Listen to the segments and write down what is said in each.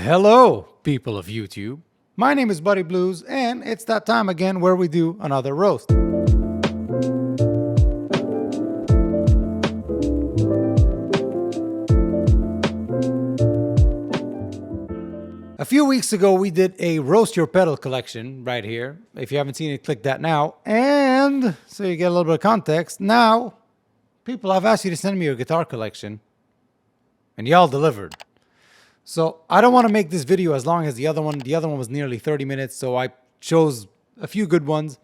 Hello, people of YouTube. My name is Buddy Blues, and it's that time again where we do another roast. A few weeks ago, we did a Roast Your Pedal collection right here. If you haven't seen it, click that now. And so you get a little bit of context. Now, people have asked you to send me your guitar collection, and y'all delivered. So I don't want to make this video as long as the other one. The other one was nearly 30 minutes, so I chose a few good ones.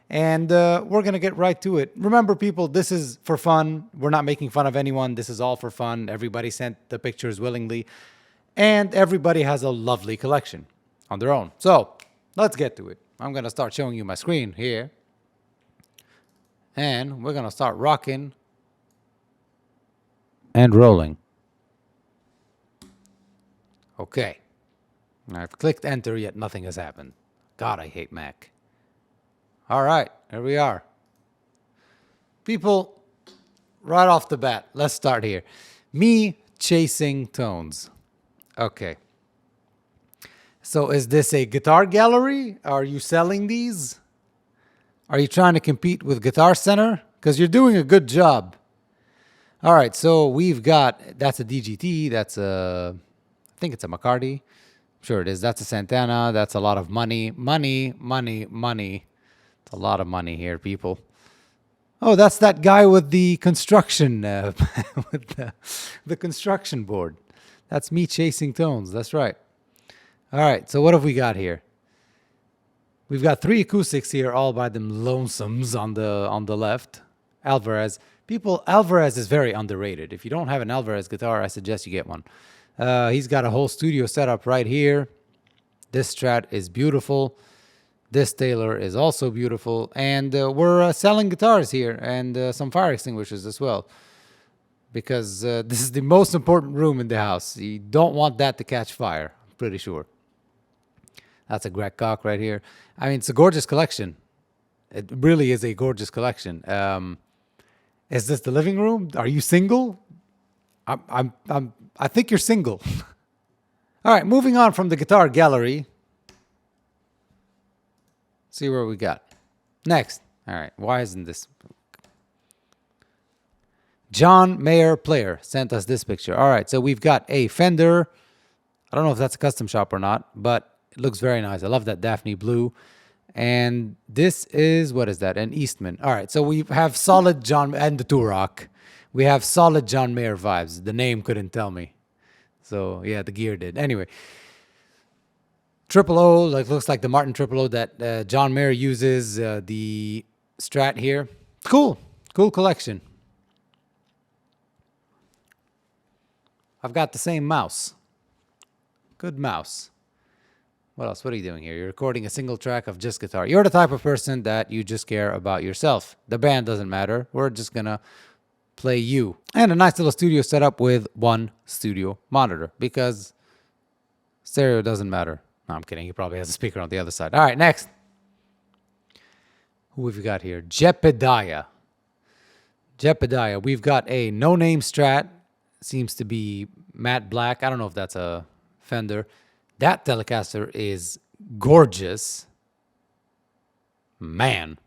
And we're going to get right to it. Remember, people, this is for fun. We're not making fun of anyone. This is all for fun. Everybody sent the pictures willingly. And everybody has a lovely collection on their own. So let's get to it. I'm going to start showing you my screen here. And we're going to start rocking and rolling. Okay. I've clicked enter, yet nothing has happened. God, I hate Mac. All right, here we are. People, right off the bat, let's start here. Me chasing tones. Okay. So is this a guitar gallery? Are you selling these? Are you trying to compete with Guitar Center? Because you're doing a good job. All right, so we've got, that's a DGT, that's a, I think it's a McCarty. Sure it is. That's a Santana. That's a lot of money. Money. It's a lot of money here, people. Oh, that's that guy with the construction, with the construction board. That's me chasing tones. That's right. All right, so what have we got here? We've got 3 acoustics here, all by them lonesomes on the left. Alvarez. People, Alvarez is very underrated. If you don't have an Alvarez guitar, I suggest you get one. He's got a whole studio setup right here. This Strat is beautiful. This Taylor is also beautiful. And we're selling guitars here and some fire extinguishers as well. Because this is the most important room in the house. You don't want that to catch fire, I'm pretty sure. That's a Greg Koch right here. I mean, it's a gorgeous collection. It really is a gorgeous collection. Is this the living room? Are you single? I think you're single. All right, moving on from the guitar gallery. See where we got. Next. All right, why isn't this? John Mayer Player sent us this picture. All right, so we've got a Fender. I don't know if that's a custom shop or not, but it looks very nice. I love that Daphne blue. And this is, what is that? An Eastman. All right, so we have solid John, and the Turok. We have solid John Mayer vibes. The name couldn't tell me. So, yeah, the gear did. Anyway. Triple O, like looks like the Martin Triple O that John Mayer uses. The Strat here. Cool. Cool collection. I've got the same mouse. Good mouse. What else? What are you doing here? You're recording a single track of just guitar. You're the type of person that you just care about yourself. The band doesn't matter. We're just going to play you. And a nice little studio setup with one studio monitor because stereo doesn't matter. No, I'm kidding. He probably has a speaker on the other side. All right, next. Who have we got here? Jep Daya. Jep Daya. We've got a no-name Strat. Seems to be matte black. I don't know if that's a Fender. That Telecaster is gorgeous. Man.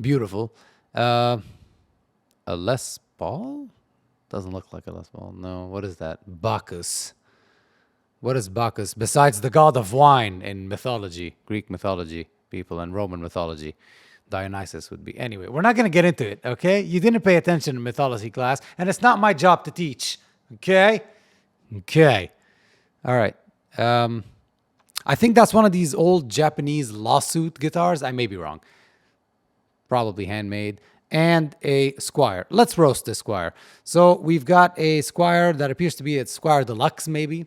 Beautiful. A Les Paul? Doesn't look like a Les Paul. No, what is that? Bacchus. What is Bacchus? Besides the god of wine in mythology, Greek mythology, people, and Roman mythology. Dionysus would be. Anyway, we're not going to get into it, okay? You didn't pay attention in mythology class, and it's not my job to teach, okay? Okay. All right. I think that's one of these old Japanese lawsuit guitars. I may be wrong. Probably handmade. And a Squire. Let's roast this Squire. So we've got a Squire that appears to be a Squire Deluxe, maybe.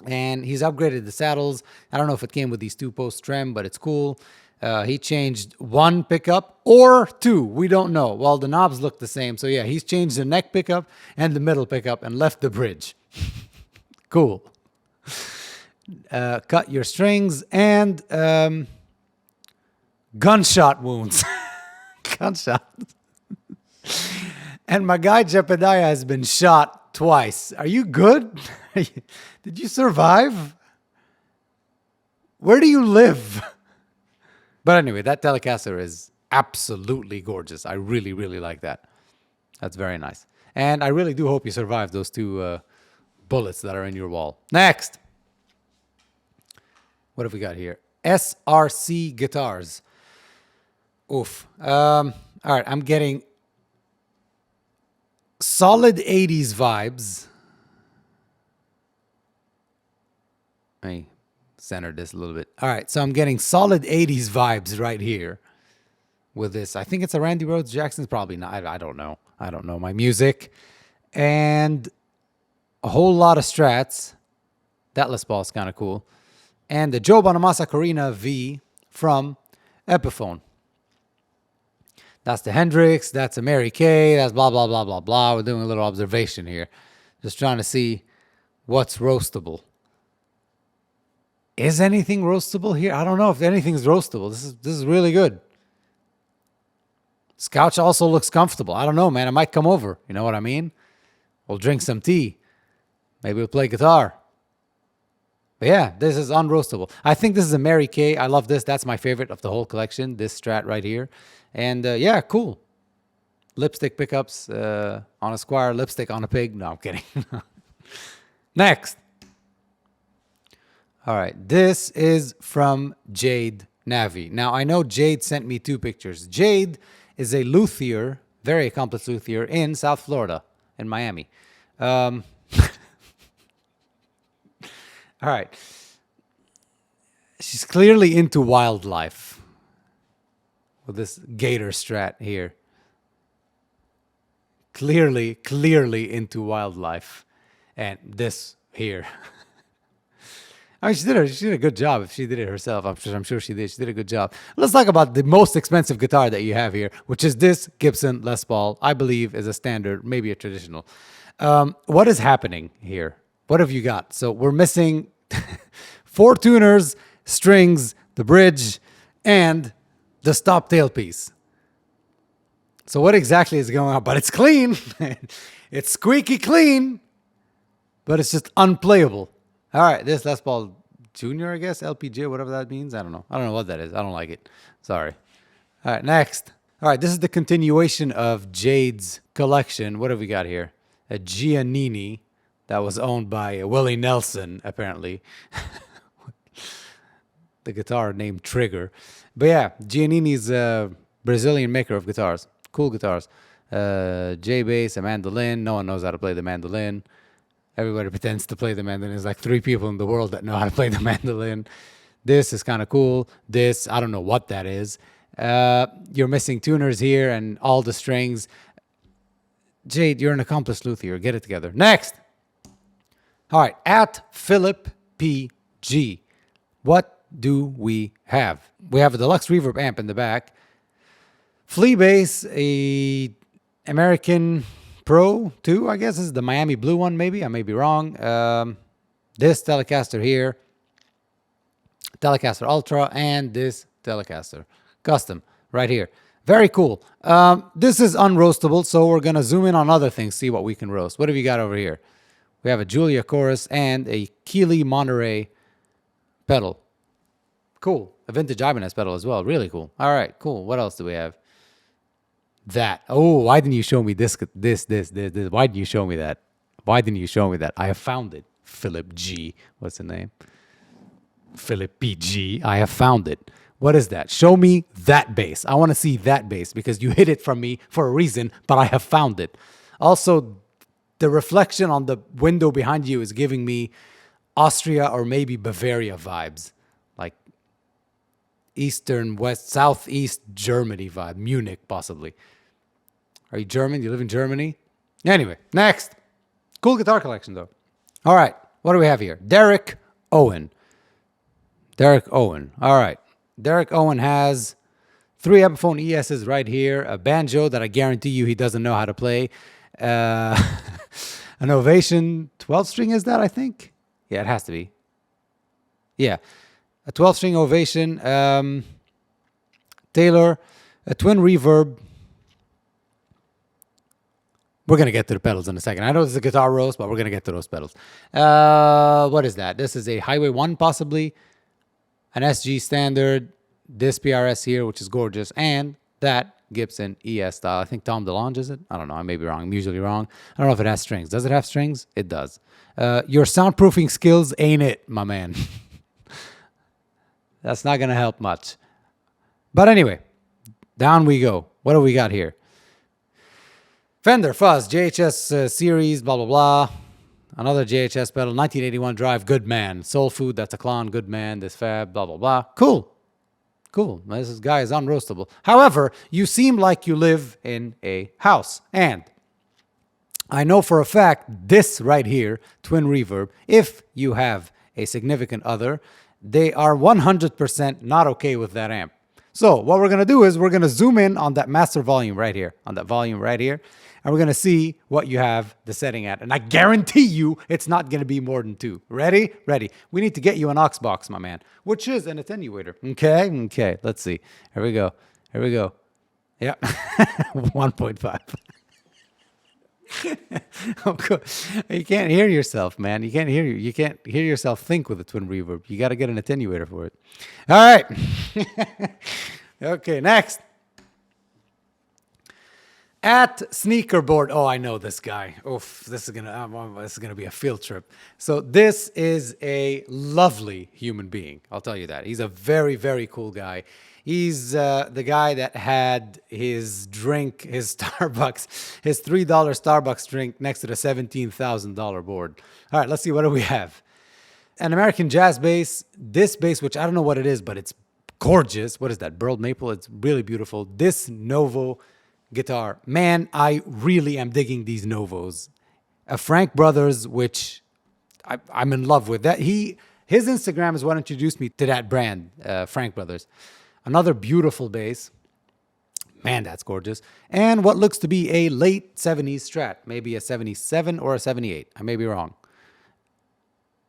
And he's upgraded the saddles. I don't know if it came with these 2-post trem, but it's cool. He changed 1 pickup or 2. We don't know. Well, the knobs look the same. So, yeah, he's changed the neck pickup and the middle pickup and left the bridge. Cool. Cut your strings and gunshot wounds. Gunshot. And my guy Jep Daya has been shot twice. Are you good? Did you survive? Where do you live? But anyway, that Telecaster is absolutely gorgeous. I really, really like that. That's very nice. And I really do hope you survive those two bullets that are in your wall. Next. What have we got here? SRC guitars. Oof. All right, I'm getting solid 80s vibes. Let me center this a little bit. All right, so I'm getting solid 80s vibes right here with this. I think it's a Randy Rhoads Jackson's, probably not. I don't know. I don't know my music. And a whole lot of Strats. That Les Paul is kind of cool. And the Joe Bonamassa Corina V from Epiphone. That's the Hendrix. That's a Mary Kay. That's blah, blah, blah, blah, blah. We're doing a little observation here. Just trying to see what's roastable. Is anything roastable here? I don't know if anything's roastable. This is really good. This couch also looks comfortable. I don't know, man. I might come over. You know what I mean? We'll drink some tea. Maybe we'll play guitar. But yeah, this is unroastable. I think this is a Mary Kay. I love this. That's my favorite of the whole collection. This Strat right here. And yeah, cool. Lipstick pickups on a Squire. Lipstick on a pig. No, I'm kidding. Next. All right. This is from Jade Navi. Now, I know Jade sent me two pictures. Jade is a luthier, very accomplished luthier in South Florida, in Miami. All right. She's clearly into wildlife with this Gator Strat here. Clearly into wildlife. And this here. I mean, she did a good job. If she did it herself, I'm sure she did. She did a good job. Let's talk about the most expensive guitar that you have here, which is this Gibson Les Paul. I believe is a standard, maybe a traditional. What is happening here? What have you got? So we're missing 4 tuners, strings, the bridge, and the stop tailpiece. So what exactly is going on? But it's clean. It's squeaky clean, but it's just unplayable. All right, this Les Paul Junior, I guess, LPJ, whatever that means. I don't know. I don't know what that is. I don't like it. Sorry. All right, next. All right, this is the continuation of Jade's collection. What have we got here? A Giannini that was owned by Willie Nelson, apparently. The guitar named Trigger. But yeah, Giannini's a Brazilian maker of guitars. Cool guitars. J-bass, a mandolin. No one knows how to play the mandolin. Everybody pretends to play the mandolin. There's like 3 people in the world that know how to play the mandolin. This is kind of cool. This, I don't know what that is. You're missing tuners here and all the strings. Jade, you're an accomplished luthier. Get it together. Next. All right. At Philpe G. What do we have? We have a deluxe reverb amp in the back. Flea bass, a American Pro 2, I guess. This is the Miami Blue one, maybe. I may be wrong. This Telecaster here. Telecaster Ultra. And this Telecaster Custom right here. Very cool. This is unroastable, so we're going to zoom in on other things, see what we can roast. What have you got over here? We have a Julia Chorus and a Keeley Monterey pedal. Cool. A vintage Ibanez pedal as well. Really cool. All right, cool. What else do we have? That. Oh, why didn't you show me this? Why didn't you show me that? Why didn't you show me that? I have found it. Philpe G. What's the name? Philpe G. I have found it. What is that? Show me that bass. I want to see that bass because you hid it from me for a reason, but I have found it. Also, the reflection on the window behind you is giving me Austria or maybe Bavaria vibes. Like Eastern, West, Southeast Germany vibe. Munich, possibly. Are you German? You live in Germany? Anyway, next. Cool guitar collection, though. All right. What do we have here? Derek Owen. Derek Owen. All right. Derek Owen has 3 Epiphone ESs right here. A banjo that I guarantee you he doesn't know how to play. An Ovation 12-string is that, I think? Yeah, it has to be. Yeah. A 12-string Ovation. Taylor. A twin reverb. We're going to get to the pedals in a second. I know this is a guitar roast, but we're going to get to those pedals. What is that? This is a Highway 1, possibly. An SG Standard. This PRS here, which is gorgeous. And that Gibson ES style. I think Tom DeLonge, is it? I don't know. I may be wrong. I'm usually wrong. I don't know if it has strings. Does it have strings? It does. Your soundproofing skills ain't it, my man. That's not going to help much. But anyway, down we go. What do we got here? Fender Fuzz, JHS series, blah, blah, blah. Another JHS pedal, 1981 drive, good man. Soul Food, that's a clone, good man. This Fab, blah, blah, blah. Cool. Cool. This guy is unroastable. However, you seem like you live in a house. And I know for a fact this right here, twin reverb, if you have a significant other, they are 100% not okay with that amp. So what we're going to do is we're going to zoom in on that master volume right here, on that volume right here. And we're going to see what you have the setting at. And I guarantee you it's not going to be more than 2. Ready? Ready. We need to get you an aux box, my man, which is an attenuator. Okay? Okay. Let's see. Here we go. Here we go. Yeah. 1.5. Oh, cool. You can't hear yourself, man. You can't hear yourself think with a twin reverb. You got to get an attenuator for it. All right. Okay, next. At Sneakerboard. Oh, I know this guy. Oof, this is gonna be a field trip. So this is a lovely human being. I'll tell you that. He's a very, very cool guy. He's the guy that had his drink, his Starbucks, his $3 Starbucks drink next to the $17,000 board. All right, let's see. What do we have? An American jazz bass. This bass, which I don't know what it is, but it's gorgeous. What is that? Burled maple. It's really beautiful. This Novo guitar, man, I really am digging these Novos. A Frank Brothers, which I'm in love with. That his Instagram is what introduced me to that brand, Frank Brothers. Another beautiful bass. Man, that's gorgeous. And what looks to be a late 70s Strat, maybe a 77 or a 78. I may be wrong.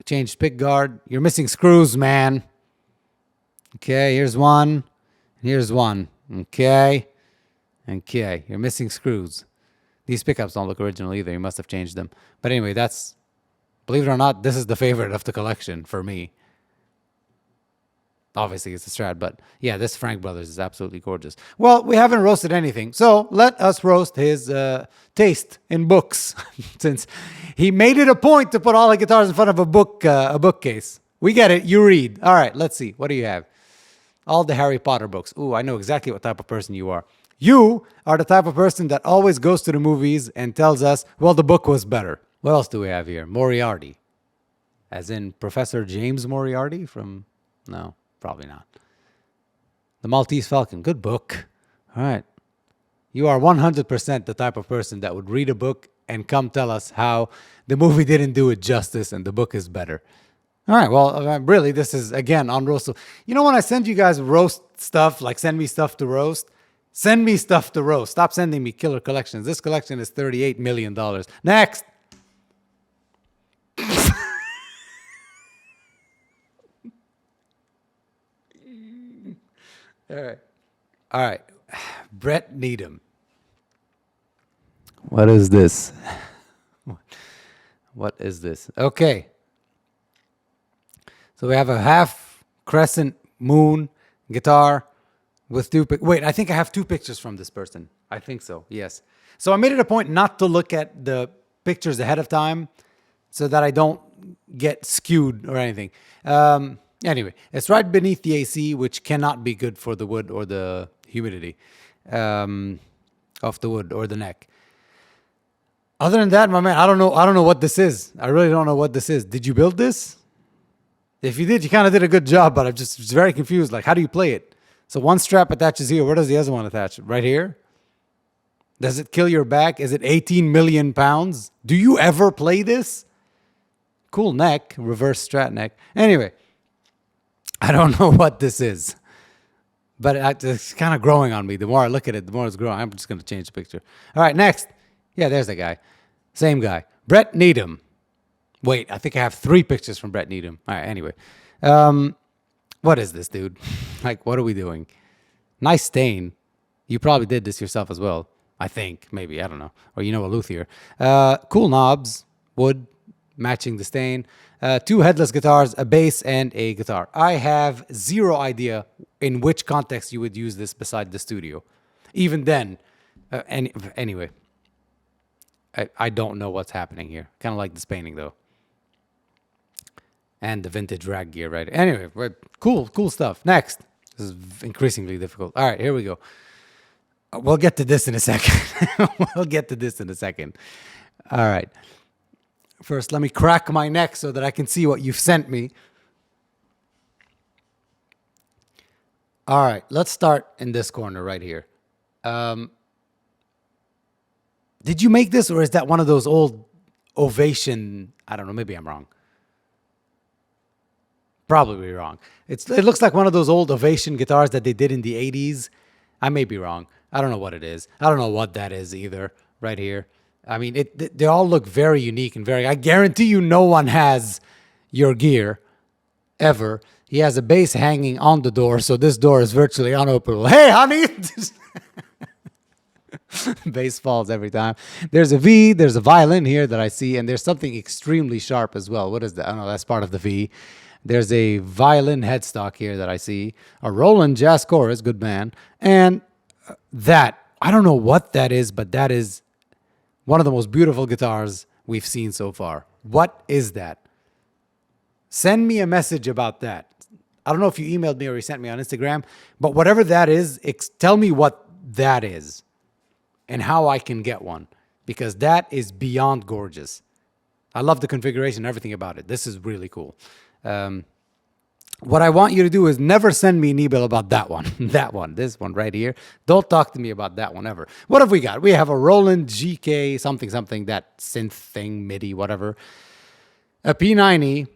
Changed pick guard. You're missing screws, man. Okay, here's one. Here's one. Okay. Okay, you're missing screws. These pickups don't look original either. You must have changed them. But anyway, believe it or not, this is the favorite of the collection for me. Obviously, it's a Strat, but yeah, this Frank Brothers is absolutely gorgeous. Well, we haven't roasted anything, so let us roast his taste in books, since he made it a point to put all the guitars in front of a bookcase. We get it. You read. All right, let's see. What do you have? All the Harry Potter books. Ooh, I know exactly what type of person you are. You are the type of person that always goes to the movies and tells us, well, the book was better. What else do we have here? Moriarty. As in Professor James Moriarty from... No, probably not. The Maltese Falcon. Good book. All right. You are 100% the type of person that would read a book and come tell us how the movie didn't do it justice and the book is better. All right. Well, really, this is, again, on roast. You know, when I send you guys roast stuff, like send me stuff to roast, send me stuff to roast. Stop sending me killer collections. This collection is $38 million. Next. All right. All right. Brett Needham. What is this? What is this? Okay. So we have a half crescent moon guitar with wait, I think I have 2 pictures from this person. I think so. Yes. So I made it a point not to look at the pictures ahead of time so that I don't get skewed or anything. Anyway, it's right beneath the AC, which cannot be good for the wood or the humidity of the wood or the neck. Other than that, my man, I don't know what this is. I really don't know what this is. Did you build this? If you did, you kind of did a good job, but I'm just very confused. Like, how do you play it? So one strap attaches here. Where does the other one attach? Right here? Does it kill your back? Is it 18 million pounds? Do you ever play this? Cool neck, reverse Strat neck. Anyway, I don't know what this is, but it's kind of growing on me. The more I look at it, the more it's growing. I'm just going to change the picture. All right, next. Yeah, there's the guy. Same guy. Brett Needham. Wait, I think I have 3 pictures from Brett Needham. All right, anyway. What is this, dude? Like, what are we doing? Nice stain. You probably did this yourself as well. I think, maybe, I don't know. Or you know a luthier. Cool knobs, wood, matching the stain. 2 headless guitars, a bass, and a guitar. I have zero idea in which context you would use this beside the studio. Even then, anyway, I don't know what's happening here. Kind of like this painting, though. And the vintage rag gear, right? Anyway, cool stuff. Next. This is increasingly difficult. All right, here we go. We'll get to this in a second. All right. First, let me crack my neck so that I can see what you've sent me. All right, let's start in this corner right here. Did you make this, or is that one of those old Ovation? I don't know, maybe I'm wrong. Probably wrong. It looks like one of those old Ovation guitars that they did in the 80s. I may be wrong. I don't know what it is. I don't know what that is either, right here. I mean, they all look very unique and I guarantee you no one has your gear, ever. He has a bass hanging on the door, so this door is virtually unopenable. Hey, honey! Bass falls every time. There's a V, there's a violin here that I see, and there's something extremely sharp as well. What is that? I don't know, that's part of the V. There's a violin headstock here that I see. A Roland Jazz Chorus, good man. And that, I don't know what that is, but that is one of the most beautiful guitars we've seen so far. What is that? Send me a message about that. I don't know if you emailed me or you sent me on Instagram, but whatever that is, tell me what that is and how I can get one, because that is beyond gorgeous. I love the configuration and everything about it. This is really cool. What I want you to do is never send me an email about that one. This one right here. Don't talk to me about that one ever. What have we got? We have a Roland GK something, that synth thing, MIDI, whatever. A P90,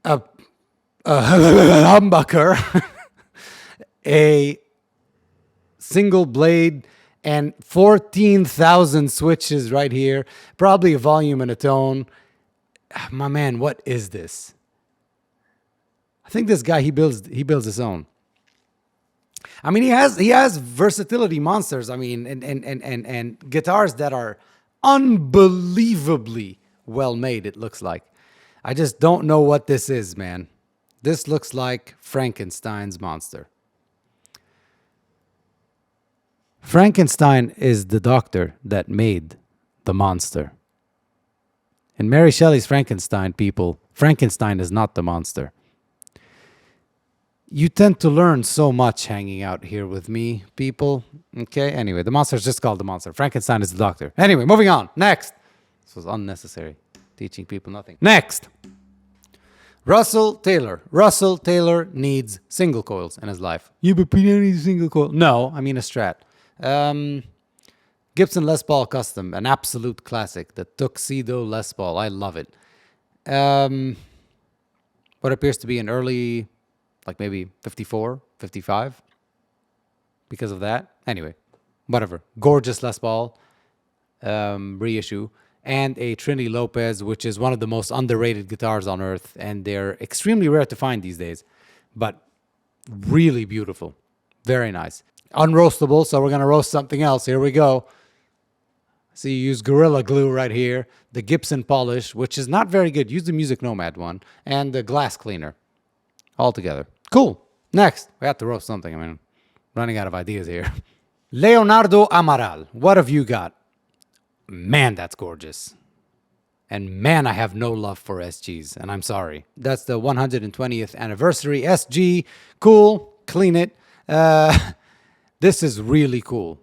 a humbucker, a single blade, and 14,000 switches right here. Probably a volume and a tone. My man, what is this? I think this guy, he builds his own. I mean, he has versatility monsters. I mean, and guitars that are unbelievably well made, it looks like. I just don't know what this is, man. This looks like Frankenstein's monster. Frankenstein is the doctor that made the monster. In Mary Shelley's Frankenstein, people, Frankenstein is not the monster. You tend to learn so much hanging out here with me, people. Okay, anyway, the monster is just called the monster. Frankenstein is the doctor. Anyway, moving on. Next. This was unnecessary. Teaching people nothing. Next. Russell Taylor. Russell Taylor needs single coils in his life. You but Peter needs a single coil. No, I mean a Strat. Gibson Les Paul Custom, an absolute classic. The Tuxedo Les Paul. I love it. What appears to be an early, like maybe 54, 55, because of that. Anyway, whatever. Gorgeous Les Paul reissue. And a Trini Lopez, which is one of the most underrated guitars on earth. And they're extremely rare to find these days. But really beautiful. Very nice. Unroastable, so we're going to roast something else. Here we go. So you use Gorilla Glue right here. The Gibson polish, which is not very good. Use the Music Nomad one. And the glass cleaner. All together. Cool. Next. We have to roast something. I mean, running out of ideas here. Leonardo Amaral. What have you got? Man, that's gorgeous. And man, I have no love for SGs. And I'm sorry. That's the 120th anniversary SG. Cool. Clean it. This is really cool.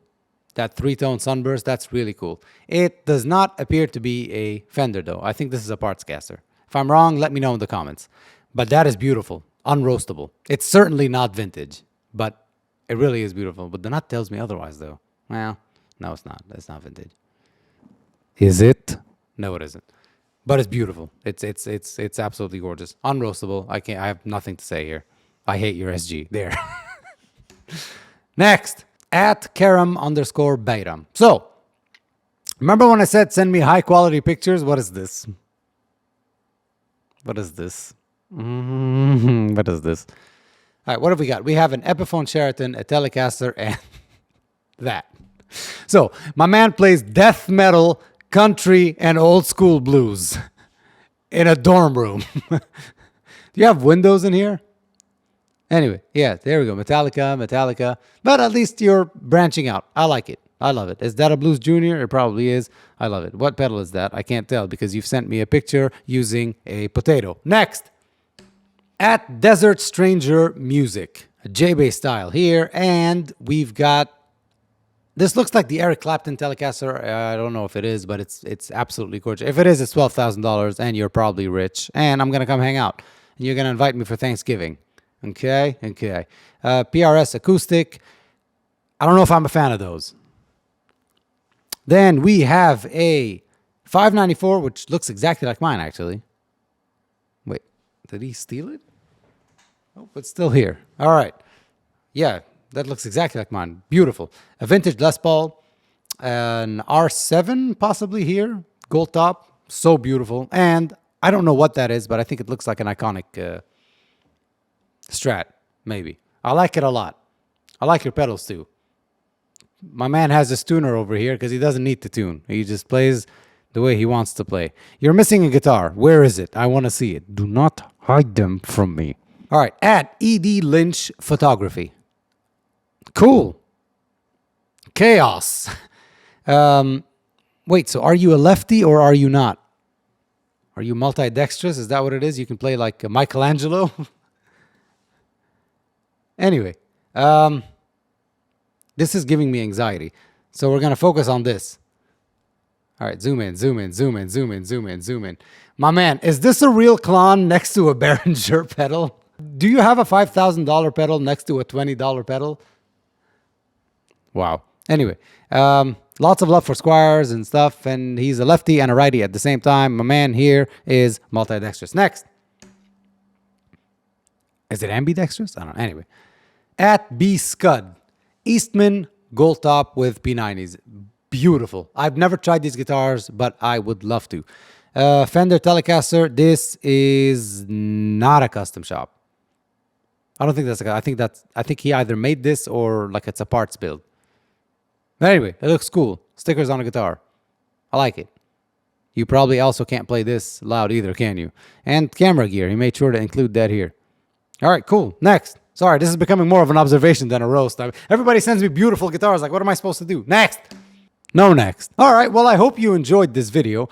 That three-tone sunburst, that's really cool. It does not appear to be a Fender, though. I think this is a parts caster. If I'm wrong, let me know in the comments. But that is beautiful. Unroastable. It's certainly not vintage, but it really is beautiful. But the nut tells me otherwise, though. Well, no, it's not. It's not vintage. Is it? No, it isn't. But it's beautiful. It's absolutely gorgeous. Unroastable. I have nothing to say here. I hate your SG. There. Next. At Karam_Byram. So, remember when I said send me high quality pictures? What is this? What is this? What is this? All right, what have we got? We have an Epiphone Sheraton, a Telecaster, and that. So, my man plays death metal, country, and old school blues in a dorm room. Do you have windows in here? Anyway, yeah, there we go. Metallica. But at least you're branching out. I like it. I love it. Is that a Blues Junior? It probably is. I love it. What pedal is that? I can't tell because you've sent me a picture using a potato. Next, at Desert Stranger Music, a J-Bass style here. And we've got, this looks like the Eric Clapton Telecaster. I don't know if it is, but it's absolutely gorgeous. If it is, it's $12,000 and you're probably rich. And I'm going to come hang out. And you're going to invite me for Thanksgiving. Okay. PRS acoustic. I don't know if I'm a fan of those. Then we have a 594, which looks exactly like mine, actually. Wait, did he steal it? Oh, it's still here. All right. Yeah, that looks exactly like mine. Beautiful. A vintage Les Paul. An R7 possibly here. Gold top. So beautiful. And I don't know what that is, but I think it looks like an iconic Strat, maybe. I like it a lot. I like your pedals too. My man has a tuner over here because he doesn't need to tune. He just plays the way he wants to play. You're missing a guitar. Where is it? I want to see it. Do not hide them from me. All right, at ED Lynch Photography. Cool. Chaos. Wait, so are you a lefty or are you not? Are you multidextrous? Is that what it is? You can play like Michelangelo? Anyway, this is giving me anxiety. So we're going to focus on this. All right, zoom in. My man, is this a real Klon next to a Behringer pedal? Do you have a $5,000 pedal next to a $20 pedal? Wow. Anyway, lots of love for Squires and stuff, and he's a lefty and a righty at the same time. My man here is multidextrous. Next. Is it ambidextrous? I don't know. Anyway. At B Scud. Eastman gold top with P90s. Beautiful. I've never tried these guitars, but I would love to. Fender Telecaster. This is not a custom shop. I don't think that's I think he either made this or like it's a parts build. But anyway, it looks cool. Stickers on a guitar. I like it. You probably also can't play this loud either, can you? And camera gear. He made sure to include that here. All right, cool. Next. Sorry, this is becoming more of an observation than a roast. Everybody sends me beautiful guitars. Like, what am I supposed to do? Next. No next. All right, well, I hope you enjoyed this video.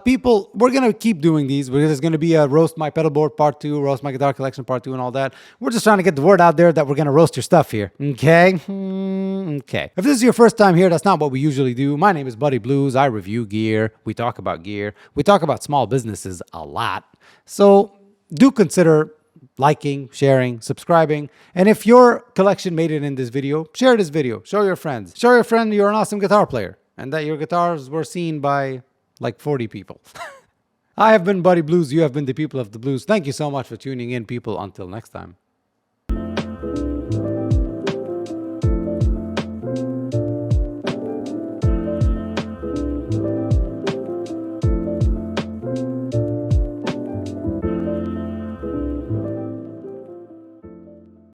People, we're going to keep doing these. There's going to be a Roast My Pedal Board Part 2, Roast My Guitar Collection Part 2, and all that. We're just trying to get the word out there that we're going to roast your stuff here. Okay? Okay. If this is your first time here, that's not what we usually do. My name is Buddy Blues. I review gear. We talk about gear. We talk about small businesses a lot. So do consider liking, sharing, subscribing. And if your collection made it in this video, share this video. Show your friends. Show your friend you're an awesome guitar player and that your guitars were seen by like 40 people. I have been Buddy Blues. You have been the people of the blues. Thank you so much for tuning in, people. Until next time.